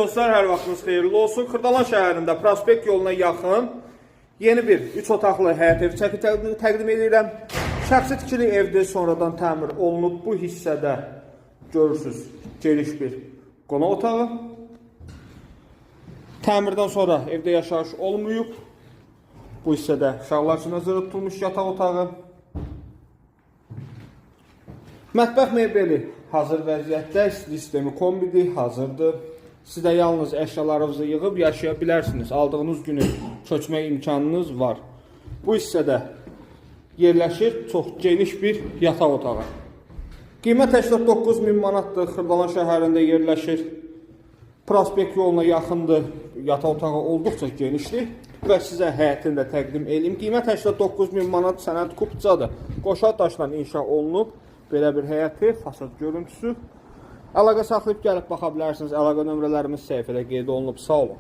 Dostlar, hər vaxtınız xeyirli olsun. Xırdalan şəhərində Prospekt yoluna yaxın yeni bir 3 otaqlı həyət ev çəki təqdim edirəm. Şəxsi tikili evdir, sonradan təmir olunub. Bu hissədə görürsünüz geniş bir qonaq otağı. Təmirdən sonra evdə yaşayış olmayıb. Bu hissədə uşaqlar üçün hazır tutulmuş yataq otağı. Mətbəx mebeli hazır vəziyyətdə, isti sistemi kombidir, hazırdır. Siz də yalnız əşyalarınızı yığıb yaşaya bilərsiniz. Aldığınız günü köçmək imkanınız var. Bu hissədə yerləşir çox geniş bir yataq otağı. Qiymət 89.000 manatdır. Xırdalan şəhərində yerləşir. Prospekt yoluna yaxındır. Yataq otağı olduqca genişdir. Və sizə həyətini də təqdim edeyim. Qiymət 89.000 manat, sənəd kupcadır. Qoşa daşla inşa olunub. Belə bir həyəti, fasad görüntüsü. Əlaqə saxlayıb gəlib baxa bilərsiniz. Əlaqə nömrələrimiz səhifədə qeyd olunub. Sağ olun.